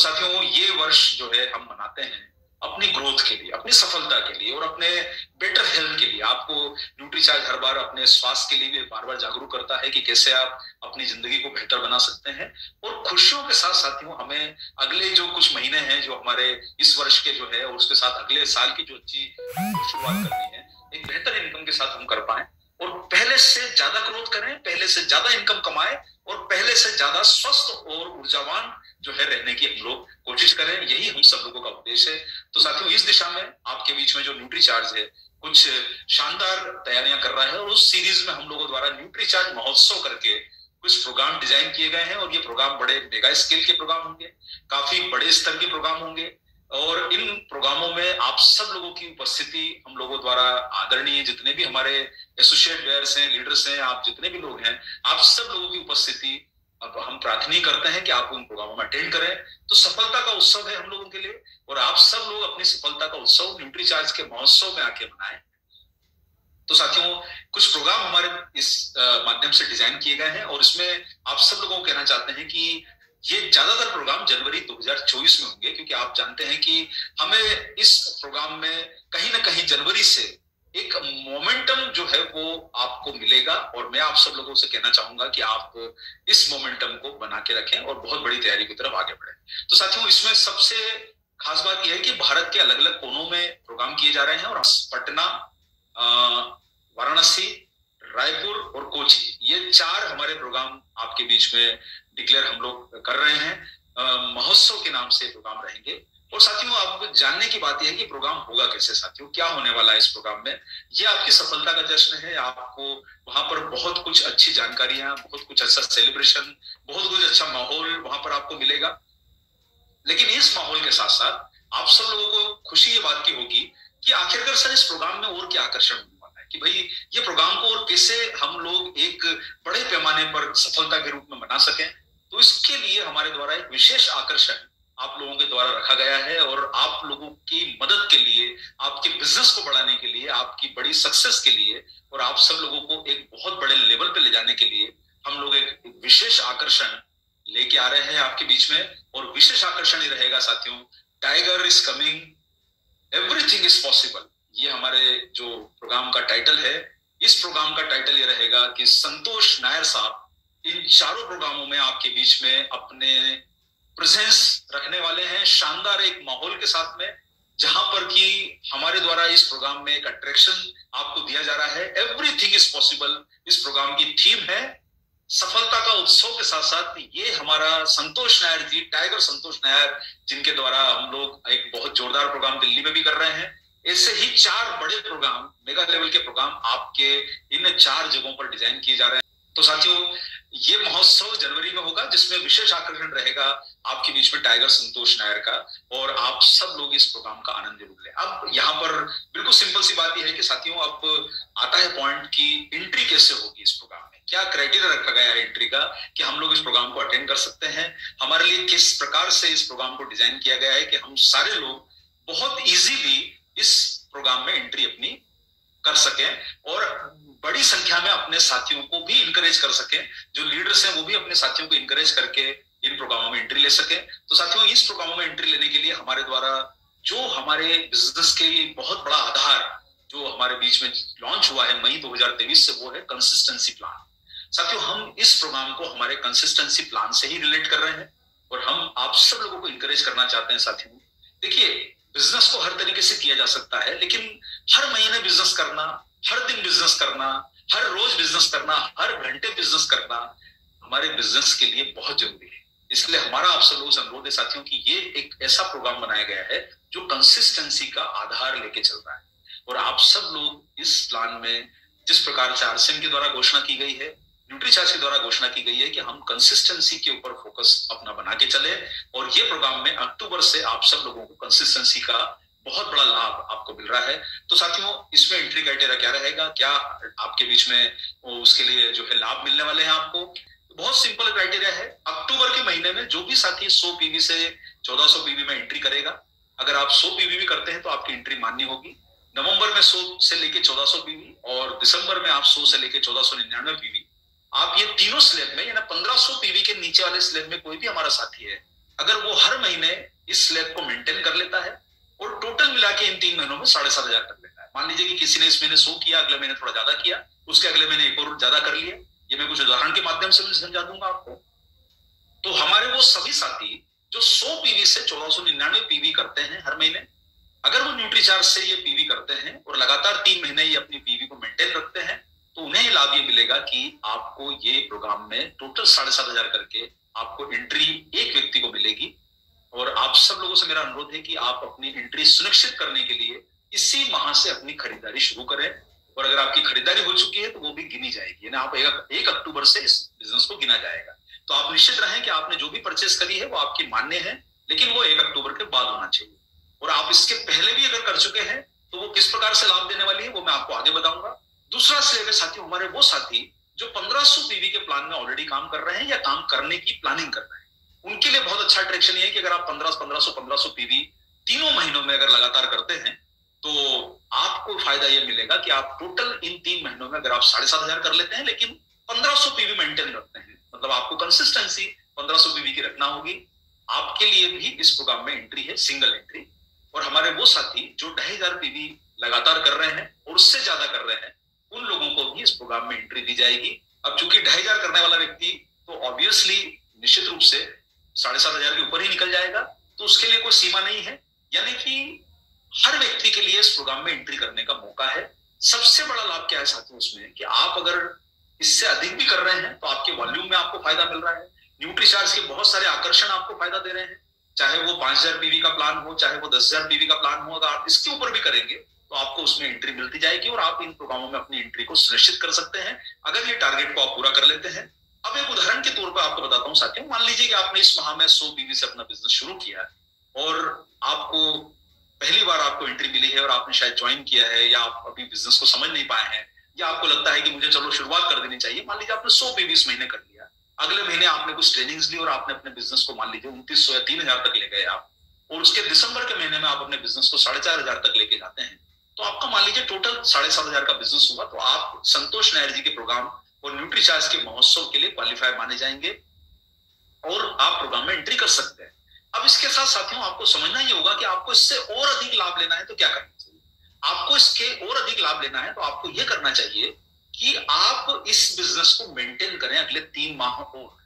साथियों, ये वर्ष जो है हम मनाते हैं अपनी ग्रोथ के लिए, अपनी सफलता के लिए और अपने बेटर हेल्थ के लिए। आपको न्यूट्रीचार्ज हर बार अपने स्वास्थ्य के लिए भी बार बार जागरूक करता है कि कैसे आप अपनी जिंदगी को बेहतर बना सकते हैं। और खुशियों के साथ साथियों, हमें अगले जो कुछ महीने हैं जो हमारे इस वर्ष के जो है, और उसके साथ अगले साल की जो अच्छी शुरुआत करनी है, एक बेहतर इनकम के साथ हम कर पाए और पहले से ज्यादा ग्रोथ करें, पहले से ज्यादा इनकम कमाए और पहले से ज्यादा स्वस्थ और ऊर्जावान जो है रहने की हम लोग कोशिश करें। यही हम सब लोगों का उद्देश्य है। तो साथियों, इस दिशा में आपके बीच में जो न्यूट्रीचार्ज है कुछ शानदार तैयारियां कर रहा है और उस सीरीज में हम लोगों द्वारा न्यूट्रीचार्ज महोत्सव करके कुछ प्रोग्राम डिजाइन किए गए हैं और ये प्रोग्राम बड़े मेगा स्केल के प्रोग्राम होंगे, काफी बड़े स्तर के प्रोग्राम होंगे। और इन प्रोग्रामों में आप सब लोगों की उपस्थिति हम लोगों द्वारा आदरणीय जितने भी हमारे एसोसिएट वेयर्स हैं, लीडर्स हैं, आप जितने भी लोग हैं, आप सब लोगों की उपस्थिति अब हम प्रार्थना करते हैं कि आप उन प्रोग्रामों में अटेंड करें। तो सफलता का उत्सव है हम लोगों के लिए और आप सब लोग अपनी सफलता का उत्सव न्यूट्रीचार्ज के महोत्सव में आके मनाएं। तो साथियों, कुछ प्रोग्राम हमारे इस माध्यम से डिजाइन किए गए हैं और इसमें आप सब लोगों को कहना चाहते हैं कि ये ज्यादातर प्रोग्राम जनवरी 2024 में होंगे, क्योंकि आप जानते हैं कि हमें इस प्रोग्राम में कहीं ना कहीं जनवरी से एक मोमेंटम जो है वो आपको मिलेगा और मैं आप सब लोगों से कहना चाहूंगा कि आप इस मोमेंटम को बना के रखें और बहुत बड़ी तैयारी की तरफ आगे बढ़ें। तो साथियों, इसमें सबसे खास बात यह है कि भारत के अलग अलग कोनों में प्रोग्राम किए जा रहे हैं और पटना, वाराणसी, रायपुर और कोची, ये 4 हमारे प्रोग्राम आपके बीच में डिक्लेयर हम लोग कर रहे हैं। महोत्सव के नाम से प्रोग्राम रहेंगे। और साथियों, अब जानने की बात यह है कि प्रोग्राम होगा कैसे। साथियों, क्या होने वाला है इस प्रोग्राम में, ये आपकी सफलता का जश्न है। आपको वहां पर बहुत कुछ अच्छी जानकारियां, बहुत कुछ अच्छा सेलिब्रेशन, बहुत कुछ अच्छा माहौल वहां पर आपको मिलेगा। लेकिन इस माहौल के साथ साथ आप सब लोगों को खुशी ये बात की होगी कि आखिरकार सर इस प्रोग्राम में और क्या आकर्षण होने वाला है, कि भाई ये प्रोग्राम को और कैसे हम लोग एक बड़े पैमाने पर सफलता के रूप में बना सकें। तो इसके लिए हमारे द्वारा एक विशेष आकर्षण आप लोगों के द्वारा रखा गया है और आप लोगों की मदद के लिए, आपके बिजनेस को बढ़ाने के लिए, आपकी बड़ी सक्सेस के लिए और आप सब लोगों को एक बहुत बड़े लेवल पे ले जाने के लिए हम लोग एक विशेष आकर्षण लेके आ रहे हैं आपके बीच में। और विशेष आकर्षण ही रहेगा साथियों, tiger is coming, everything is possible. ये हमारे जो प्रोग्राम का टाइटल है, इस प्रोग्राम का टाइटल ये रहेगा कि संतोष नायर साहब इन चारों प्रोग्रामों में आपके बीच में अपने प्रेजेंस रखने वाले हैं, शानदार एक माहौल के साथ में, जहां पर कि हमारे द्वारा इस प्रोग्राम में एक अट्रैक्शन आपको दिया जा रहा है। एवरीथिंग इज पॉसिबल इस प्रोग्राम की थीम है। सफलता का उत्सव के साथ साथ ये हमारा संतोष नायर जी, टाइगर संतोष नायर, जिनके द्वारा हम लोग एक बहुत जोरदार प्रोग्राम दिल्ली में भी कर रहे हैं। ऐसे ही 4 बड़े प्रोग्राम, मेगा लेवल के प्रोग्राम आपके इन 4 जगहों पर डिजाइन किए जा रहे हैं। तो साथियों, ये महोत्सव जनवरी में होगा जिसमें विशेष आकर्षण रहेगा आपके बीच में टाइगर संतोष नायर का और आप सब लोग इस प्रोग्राम का आनंद जरूर लें। अब यहाँ पर बिल्कुल सिंपल सी बात यह है कि साथियों, अब आता है पॉइंट की एंट्री कैसे होगी इस प्रोग्राम में, क्या क्राइटेरिया रखा गया है एंट्री का कि हम लोग इस प्रोग्राम को अटेंड कर सकते हैं। हमारे लिए किस प्रकार से इस प्रोग्राम को डिजाइन किया गया है कि हम सारे लोग बहुत इजीली इस प्रोग्राम में एंट्री अपनी कर सकें और बड़ी संख्या में अपने साथियों को भी इंकरेज कर सकें। जो लीडर्स हैं वो भी अपने साथियों को इंकरेज करके इन प्रोग्रामों में एंट्री ले सके। तो साथियों, इस प्रोग्रामों में एंट्री लेने के लिए हमारे द्वारा जो हमारे बिजनेस के बहुत बड़ा आधार जो हमारे बीच में लॉन्च हुआ है मई 2023 से, वो है कंसिस्टेंसी प्लान। साथियों, हम इस प्रोग्राम को हमारे कंसिस्टेंसी प्लान से ही रिलेट कर रहे हैं और हम आप सब लोगों को इंकरेज करना चाहते हैं। साथियों, देखिए, बिजनेस को हर तरीके से किया जा सकता है, लेकिन हर महीने बिजनेस करना, हर दिन बिजनेस करना, हर रोज बिजनेस करना, हर घंटे बिजनेस करना हमारे बिजनेस के लिए बहुत जरूरी है। इसलिए हमारा आप सब लोगों से अनुरोध है साथियों कि ये एक ऐसा प्रोग्राम बनाया गया है जो कंसिस्टेंसी का आधार लेके चल रहा है और आप सब लोग इस प्लान में जिस प्रकार से आरसीएम के द्वारा घोषणा की गई है, न्यूट्रीचार्ज के द्वारा घोषणा की गई है कि हम कंसिस्टेंसी के ऊपर फोकस अपना बना के चले और ये प्रोग्राम में अक्टूबर से आप सब लोगों को कंसिस्टेंसी का बहुत बड़ा लाभ आपको मिल रहा है। तो साथियों, इसमें एंट्री क्राइटेरिया क्या रहेगा, क्या आपके बीच में उसके लिए जो है लाभ मिलने वाले हैं आपको, बहुत सिंपल क्राइटेरिया है। अक्टूबर के महीने में जो भी साथी 100 पीवी से 1400 पीवी में एंट्री करेगा, अगर आप 100 पीवी भी करते हैं तो आपकी एंट्री मान्य होगी। नवंबर में 100 से लेके 1400 पीवी और दिसंबर में आप 100 से लेके 1499 पीवी, आप ये तीनों स्लैब में, यानी 1500 पीवी के नीचे वाले स्लैब में कोई भी हमारा साथी है, अगर वो हर महीने इस स्लैब को मेंटेन कर लेता है और टोटल मिला के इन 3 महीनों में 7,500 कर लेता है। मान लीजिए कि किसी ने इस महीने 100 किया, अगले महीने थोड़ा ज्यादा किया, उसके अगले महीने एक और ज्यादा कर लिया। ये मैं कुछ उदाहरण के माध्यम से समझा दूंगा आपको। तो हमारे वो सभी साथी जो 100 पीवी से 1499 पीवी करते हैं हर महीने, अगर वो न्यूट्रीचार्ज से ये पीवी करते हैं और लगातार 3 महीने ये अपनी पीवी को मेंटेन रखते हैं, तो उन्हें लाभ ये मिलेगा कि आपको ये प्रोग्राम में टोटल 7,500 करके आपको एंट्री एक व्यक्ति को मिलेगी। और आप सब लोगों से मेरा अनुरोध है कि आप अपनी एंट्री सुनिश्चित करने के लिए इसी माह से अपनी खरीदारी शुरू करें। और अगर आपकी खरीदारी हो चुकी है तो वो भी गिनी जाएगी, यानी आप 1 अक्टूबर से इस बिजनेस को गिना जाएगा। तो आप निश्चित रहें कि आपने जो भी परचेस करी है वो आपकी मान्य है, लेकिन वो 1 अक्टूबर के बाद होना चाहिए। और आप इसके पहले भी अगर कर चुके हैं तो वो किस प्रकार से लाभ देने वाली है वो मैं आपको आगे बताऊंगा। दूसरा स्लेब है साथियों, हमारे वो साथी जो 1500 पीवी के प्लान में ऑलरेडी काम कर रहे हैं या काम करने की प्लानिंग कर रहे हैं। उनके लिए बहुत अच्छा ट्रैक्शन ये है कि अगर आप 1500 पीवी तीनों महीनों में अगर लगातार करते हैं तो आपको फायदा ये मिलेगा कि आप टोटल इन 3 महीनों में अगर आप 7,500 कर लेते हैं लेकिन 1500 पीवी मेंटेन रखते हैं, मतलब आपको कंसिस्टेंसी 1500 पीवी की रखना होगी, आपके लिए भी इस प्रोग्राम में एंट्री है, सिंगल एंट्री। और हमारे वो साथी जो 2,500 पीवी लगातार कर रहे हैं और उससे ज्यादा कर रहे हैं, उन लोगों को भी इस प्रोग्राम में एंट्री दी जाएगी। अब चूंकि 2,500 करने वाला व्यक्ति तो ऑब्वियसली निश्चित रूप से 7,500 के ऊपर ही निकल जाएगा, तो उसके लिए कोई सीमा नहीं है, यानी कि हर व्यक्ति के लिए इस प्रोग्राम में एंट्री करने का मौका है। सबसे बड़ा लाभ क्या है साथियों उसमें कि आप अगर इससे अधिक भी कर रहे हैं तो आपके वॉल्यूम में आपको फायदा मिल रहा है। न्यूट्रीचार्ज के बहुत सारे आकर्षण आपको फायदा दे रहे हैं, चाहे वो 5,000 पीवी का प्लान हो, चाहे वो 10,000 पीवी का प्लान हो। अगर आप इसके ऊपर भी करेंगे तो आपको उसमें एंट्री मिलती जाएगी और आप इन प्रोग्रामों में अपनी एंट्री को सुनिश्चित कर सकते हैं अगर ये टारगेट को आप पूरा कर लेते हैं। अब एक उदाहरण के तौर पर आपको बताता हूँ साथियों, मान लीजिए कि आपने इस माह में 100 पीवी से अपना बिजनेस शुरू किया है और आपको पहली बार आपको एंट्री मिली है और आपने शायद ज्वाइन किया है या आप अभी बिजनेस को समझ नहीं पाए हैं या आपको लगता है कि मुझे चलो शुरुआत कर देनी चाहिए। मान लीजिए आपने 100 पीवी इस महीने कर लिया, अगले महीने आपने कुछ ट्रेनिंग्स ली और आपने अपने बिजनेस को मान लीजिए 2,900 या 3,000 तक ले गए आप, और उसके दिसंबर के महीने में आप अपने बिजनेस को 4,500 तक लेके जाते हैं, तो आपका मान लीजिए टोटल 7,500 का बिजनेस हुआ। तो आप संतोष नायर जी के प्रोग्राम और न्यूट्रीचार्ज के महोत्सव के लिए क्वालिफाई माने जाएंगे और आप प्रोग्राम में एंट्री कर सकते हैं। अब इसके साथ साथियों आपको समझना ही होगा कि आपको इससे और अधिक लाभ लेना है तो क्या करना चाहिए। आपको इसके और अधिक लाभ लेना है तो आपको यह करना चाहिए कि आप इस बिजनेस को मेंटेन करें अगले 3 माह और।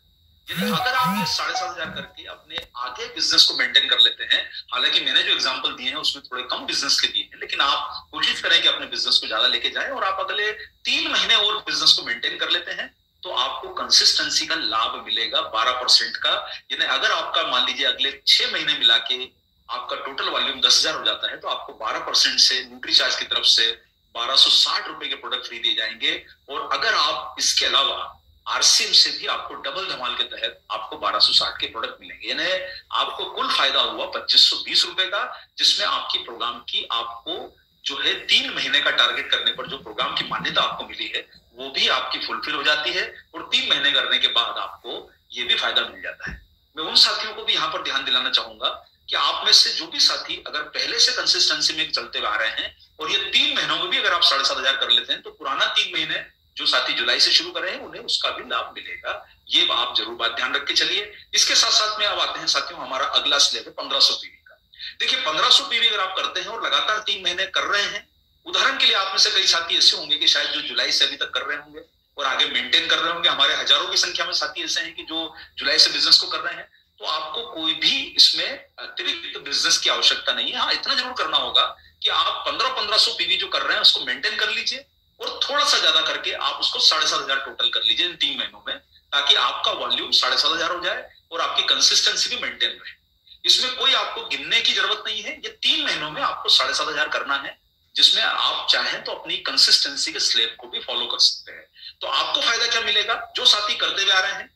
अगर आप ये 7,500 करके अपने आगे बिजनेस को मेंटेन कर लेते हैं, हालांकि मैंने जो एग्जांपल दिए हैं उसमें थोड़े कम बिजनेस के दिए हैं, लेकिन आप कोशिश करें कि अपने बिजनेस को ज्यादा लेके जाएं और आप अगले 3 महीने और बिजनेस को मेंटेन कर लेते हैं तो आपको कंसिस्टेंसी का लाभ मिलेगा 12% का। यानी अगर आपका मान लीजिए अगले 6 महीने मिला के आपका टोटल वॉल्यूम 10,000 हो जाता है तो आपको 12% से न्यूट्रीचार्ज की तरफ से 1,260 रुपए के प्रोडक्ट फ्री दिए जाएंगे। और अगर आप इसके अलावा आरसीएम से भी आपको डबल धमाल के तहत आपको 1,260 के प्रोडक्ट मिलेंगे, यानी आपको कुल फायदा हुआ 2,520 रुपए का, जिसमें आपकी प्रोग्राम की आपको जो है 3 महीने का टारगेट करने पर जो प्रोग्राम की मान्यता आपको मिली है वो भी आपकी फुलफिल हो जाती है और 3 महीने करने के बाद आपको ये भी फायदा मिल जाता है। मैं उन साथियों को भी यहाँ पर ध्यान दिलाना चाहूंगा कि आप में से जो भी साथी अगर पहले से कंसिस्टेंसी में चलते आ रहे हैं और ये 3 महीनों में भी अगर आप 7,500 कर लेते हैं तो पुराना 3 महीने जो साथी जुलाई से शुरू कर रहे हैं उन्हें उसका भी लाभ मिलेगा। ये आप जरूर बात ध्यान रख के चलिए। इसके साथ साथ में अब आते हैं साथियों हमारा अगला स्लेब है 1,500 पीवी का। देखिए 1,500 पीवी अगर आप करते हैं और लगातार 3 महीने कर रहे हैं, उदाहरण के लिए आप में से कई साथी ऐसे होंगे कि शायद जो जुलाई से अभी तक कर रहे होंगे और आगे मेंटेन कर रहे होंगे, हमारे हजारों की संख्या में साथी ऐसे हैं कि जो जुलाई से बिजनेस को कर रहे हैं, तो आपको कोई भी इसमें अतिरिक्त बिजनेस की आवश्यकता नहीं है। हाँ, इतना जरूर करना होगा कि आप 1500 पीवी जो कर रहे हैं उसको मेंटेन कर लीजिए और थोड़ा सा ज्यादा करके आप उसको 7,500 टोटल कर लीजिए इन 3 महीनों में, ताकि आपका वॉल्यूम 7,500 हो जाए और आपकी कंसिस्टेंसी भी मेंटेन रहे। इसमें कोई आपको गिनने की जरूरत नहीं है, ये 3 महीनों में आपको 7,500 करना है, जिसमें आप चाहें तो अपनी कंसिस्टेंसी के स्लेब को भी फॉलो कर सकते हैं। तो आपको फायदा क्या मिलेगा, जो साथी करते हुए आ रहे हैं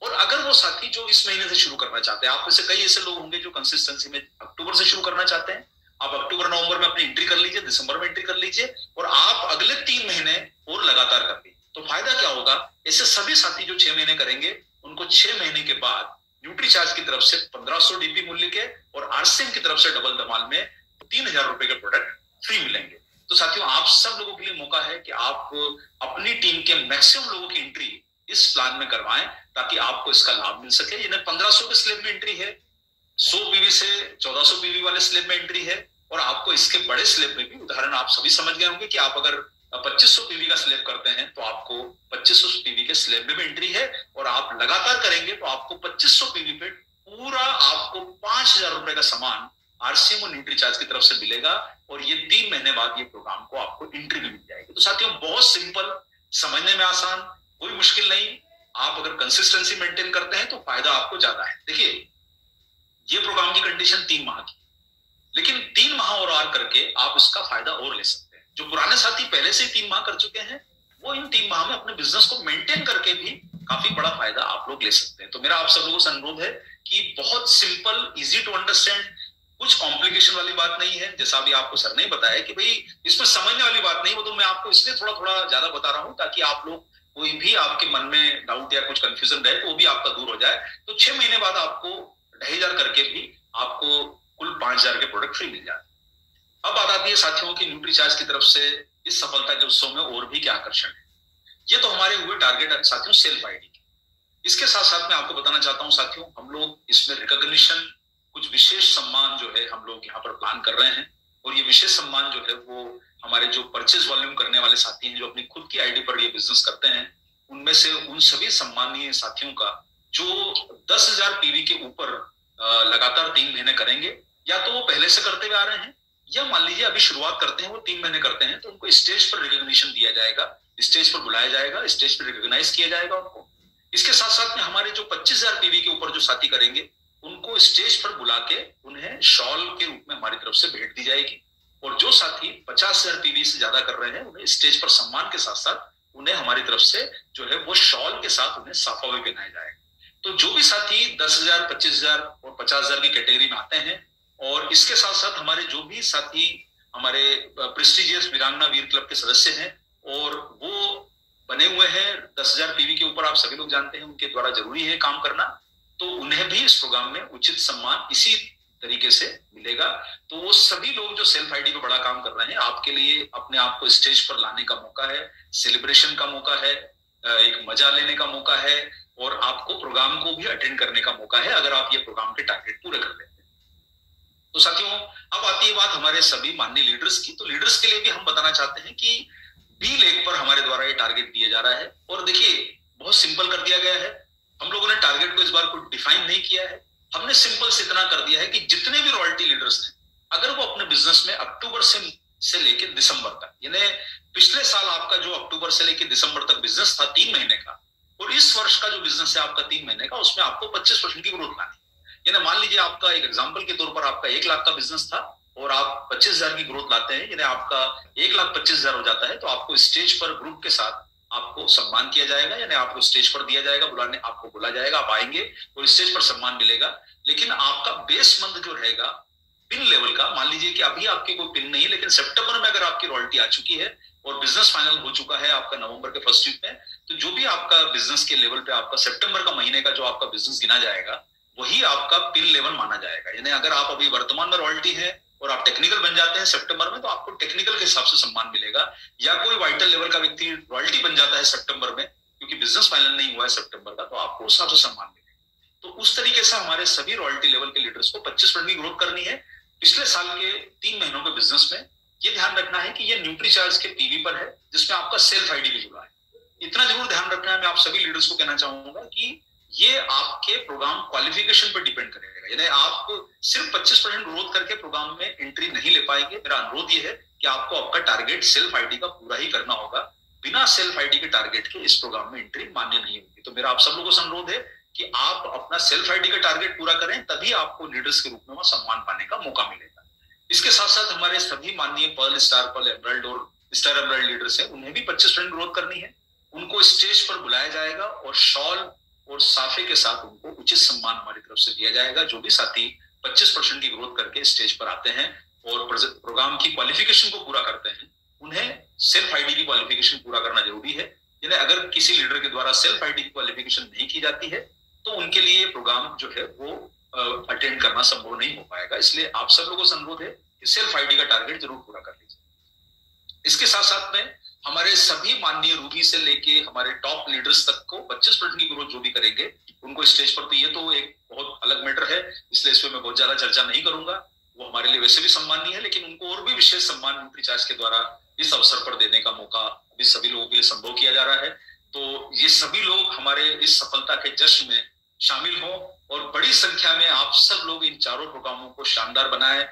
और अगर वो साथी जो इस महीने से शुरू करना चाहते हैं, आप में से कई ऐसे लोग होंगे जो कंसिस्टेंसी में अक्टूबर से शुरू करना चाहते हैं, आप अक्टूबर नवंबर में अपनी एंट्री कर लीजिए, दिसंबर में एंट्री कर लीजिए और आप अगले 3 महीने और लगातार कर लीजिए। तो फायदा क्या होगा, ऐसे सभी साथी जो 6 महीने करेंगे उनको 6 महीने के बाद न्यूट्रीचार्ज की तरफ से 1,500 डीपी मूल्य के और आरसीएम की तरफ से डबल धमाल में 3,000 रुपए के प्रोडक्ट फ्री मिलेंगे। तो साथियों आप सब लोगों के लिए मौका है कि आप अपनी टीम के मैक्सिमम लोगों की एंट्री इस प्लान में करवाएं ताकि आपको इसका लाभ मिल सके। यानी 1,500 के स्लेब में एंट्री है, 100 पीवी से 1400 पीवी वाले स्लैब में एंट्री है, और आपको इसके बड़े स्लैब में भी, उदाहरण आप सभी समझ गए होंगे कि आप अगर 2500 पीवी का स्लैब करते हैं तो आपको 2500 पीवी के स्लैब में भी एंट्री है, और आप लगातार करेंगे तो आपको 2500 पीवी पे पूरा आपको 5000 रुपए का सामान आरसीएम और न्यूट्रीचार्ज की तरफ से मिलेगा, और ये 3 महीने बाद ये प्रोग्राम को आपको एंट्री भी मिल जाएगी। तो साथियों, बहुत सिंपल, समझने में आसान, कोई मुश्किल नहीं। आप अगर कंसिस्टेंसी मेंटेन करते हैं तो फायदा आपको ज्यादा है। देखिए, ये प्रोग्राम की कंडीशन 3 माह की, लेकिन 3 माह और आर करके आप इसका फायदा और ले सकते हैं। जो पुराने साथी पहले से 3 माह कर चुके हैं, वो इन 3 माह में अपने बिजनेस को मेंटेन करके भी काफी बड़ा फायदा आप लोग ले सकते हैं। तो मेरा आप सब लोगों से अनुरोध है कि बहुत सिंपल, इजी टू अंडरस्टैंड, कुछ कॉम्प्लिकेशन वाली बात नहीं है। जैसा अभी आपको सर ने बताया कि भाई इसमें समझने वाली बात नहीं, वो तो मैं आपको इसलिए थोड़ा थोड़ा ज्यादा बता रहा हूं ताकि आप लोग, कोई भी आपके मन में डाउट या कुछ कंफ्यूजन रहे तो वो भी आपका दूर हो जाए। तो 6 महीने बाद आपको 2500 करके भी आपको कुल 5000 के प्रोडक्ट फ्री मिल जाते। अब बात आती है साथियों की न्यूट्रीचार्ज की तरफ से इस सफलता के उत्सव में और भी क्या आकर्षण है। ये तो हमारे हुए टारगेट साथियों सेल्फ आईडी के। इसके साथ साथ मैं आपको बताना चाहता हूं साथियों, हम लोग इसमें रिकॉग्निशन, कुछ विशेष सम्मान जो है हम लोग यहाँ पर प्लान कर रहे हैं, और ये विशेष सम्मान जो है वो हमारे जो परचेज वॉल्यूम करने वाले साथी हैं, जो अपनी खुद की आईडी पर ये बिजनेस करते हैं, उनमें से उन सभी सम्मानीय साथियों का जो 10,000 पीवी के ऊपर लगातार 3 महीने करेंगे, या तो वो पहले से करते हुए आ रहे हैं, या मान लीजिए अभी शुरुआत करते हैं, वो 3 महीने करते हैं, तो उनको स्टेज पर रिकॉग्निशन दिया जाएगा, स्टेज पर बुलाया जाएगा, स्टेज पर रिकॉग्नाइज किया जाएगा उनको। इसके साथ साथ में हमारे जो 25,000 पीवी के ऊपर जो साथी करेंगे, उनको स्टेज पर बुला के उन्हें शॉल के रूप में हमारी तरफ से भेंट दी जाएगी, और जो साथी 50,000 पीवी से ज्यादा कर रहे हैं, उन्हें स्टेज पर सम्मान के साथ साथ उन्हें हमारी तरफ से जो है वो शॉल के साथ उन्हें साफा भी पहनाया जाएगा। तो जो भी साथी 10,000, 25,000 और 50,000 की कैटेगरी में आते हैं, और इसके साथ साथ हमारे जो भी साथी हमारे प्रेस्टिजियस वीरांगना वीर क्लब के सदस्य हैं, और वो बने हुए हैं 10,000 पीवी के ऊपर, आप सभी लोग जानते हैं उनके द्वारा जरूरी है काम करना, तो उन्हें भी इस प्रोग्राम में उचित सम्मान इसी तरीके से मिलेगा। तो वो सभी लोग जो सेल्फ आईडी पे बड़ा काम कर रहे हैं, आपके लिए अपने आप को स्टेज पर लाने का मौका है, सेलिब्रेशन का मौका है, एक मजा लेने का मौका है, और आपको प्रोग्राम को भी अटेंड करने का मौका है अगर आप ये प्रोग्राम के टारगेट पूरे कर लेते हैं। तो साथियों, अब आती है बात हमारे सभी माननीय लीडर्स की। तो लीडर्स के लिए भी हम बताना चाहते हैं कि बी लेग पर हमारे द्वारा ये टारगेट दिया जा रहा है, और देखिए बहुत सिंपल कर दिया गया है। हम लोगों ने टारगेट को इस बार कोई डिफाइन नहीं किया है, हमने सिंपल से इतना कर दिया है कि जितने भी रॉयल्टी लीडर्स हैं, अगर वो अपने बिजनेस में अक्टूबर से लेकर दिसंबर तक, यानी पिछले साल आपका जो अक्टूबर से लेकर दिसंबर तक बिजनेस था 3 महीने का, और इस वर्ष का जो बिजनेस है आपका 3 महीने का, उसमें आपको 25% की ग्रोथ लानी। यानी मान लीजिए आपका एक एग्जाम्पल के तौर पर आपका 1 लाख का बिजनेस था, और आप 25,000 की ग्रोथ लाते हैं, यानी आपका 1,25,000 हो जाता है, तो आपको स्टेज पर ग्रुप के साथ आपको सम्मान किया जाएगा, यानी आपको स्टेज पर दिया जाएगा, बुलाने आपको बुला जाएगा, आप आएंगे और स्टेज पर सम्मान मिलेगा। लेकिन आपका बेस मंथ जो रहेगा पिन लेवल का, मान लीजिए कि अभी आपकी कोई पिन नहीं है, लेकिन सितंबर में अगर आपकी रॉयल्टी आ चुकी है और बिजनेस फाइनल हो चुका है आपका नवंबर के फर्स्ट वीक में, तो जो भी आपका बिजनेस के लेवल पे आपका सितंबर का महीने का जो आपका बिजनेस गिना जाएगा, वही आपका पिन लेवल माना जाएगा। यानी अगर आप अभी वर्तमान में रॉयल्टी है और आप टेक्निकल बन जाते हैं सितंबर में, तो आपको टेक्निकल के हिसाब से सम्मान मिलेगा, या कोई वाइटल लेवल का व्यक्ति रॉयल्टी बन जाता है सितंबर में, क्योंकि बिजनेस फाइनल नहीं हुआ है सितंबर का, तो आपको उस हिसाब से सम्मान मिलेगा। तो उस तरीके से हमारे सभी रॉयल्टी लेवल के लीडर्स को 25% की ग्रोथ करनी है पिछले साल के 3 महीनों के बिजनेस में। ये ध्यान रखना है कि ये न्यूट्रीचार्ज के पीवी पर है, जिसमें आपका सेल्फ आईडी भी जुड़ा है। इतना जरूर ध्यान रखना है। मैं आप सभी लीडर्स को कहना चाहूंगा कि ये आपके प्रोग्राम क्वालिफिकेशन पर डिपेंड करेगा, यानी आप सिर्फ 25% ग्रोथ करके प्रोग्राम में एंट्री नहीं ले पाएंगे। मेरा अनुरोध ये है कि आपको आपका टारगेट सेल्फ आईडी का पूरा ही करना होगा। बिना सेल्फ आईडी के टारगेट के इस प्रोग्राम में एंट्री मान्य नहीं होगी। तो मेरा आप सब लोगों से अनुरोध है कि आप अपना सेल्फ आईडी का टारगेट पूरा करें, तभी आपको लीडर्स के रूप में वहां सम्मान पाने का मौका मिलेगा। इसके साथ साथ हमारे सभी माननीय पर्ल, स्टार पर्ल, एमराल्ड और स्टार एमराल्ड लीडर्स हैं, उन्हें भी 25% ग्रोथ करनी है। उनको स्टेज पर बुलाया जाएगा और शॉल और साफे के साथ उनको उचित सम्मान हमारी तरफ से दिया जाएगा। जो भी साथी 25% की ग्रोथ करके स्टेज पर आते हैं और प्रोग्राम की क्वालिफिकेशन को पूरा करते हैं, उन्हें सेल्फ आईडी की क्वालिफिकेशन पूरा करना जरूरी है। यानी अगर किसी लीडर के द्वारा सेल्फ आईडी की क्वालिफिकेशन नहीं की जाती है, तो उनके लिए प्रोग्राम जो है वो अटेंड करना संभव नहीं हो पाएगा। इसलिए आप सब लोगों से अनुरोध है कि सेल्फ आईडी का टारगेट जरूर पूरा कर लीजिए। इसके साथ साथ में हमारे सभी माननीय रूबी से लेके हमारे टॉप लीडर्स तक को 25% की ग्रोथ जो भी करेंगे उनको स्टेज पर, तो ये तो एक बहुत अलग मैटर है, इसलिए इस पर मैं बहुत ज्यादा चर्चा नहीं करूंगा। वो हमारे लिए वैसे भी सम्मानीय है, लेकिन उनको और भी विशेष सम्मान न्यूट्रीचार्ज के द्वारा इस अवसर पर देने का मौका अभी सभी लोगों के लिए संभव किया जा रहा है। तो ये सभी लोग हमारे इस सफलता के जश्न में शामिल हों और बड़ी संख्या में आप सब लोग इन चारों प्रोग्रामों को शानदार बनाएं।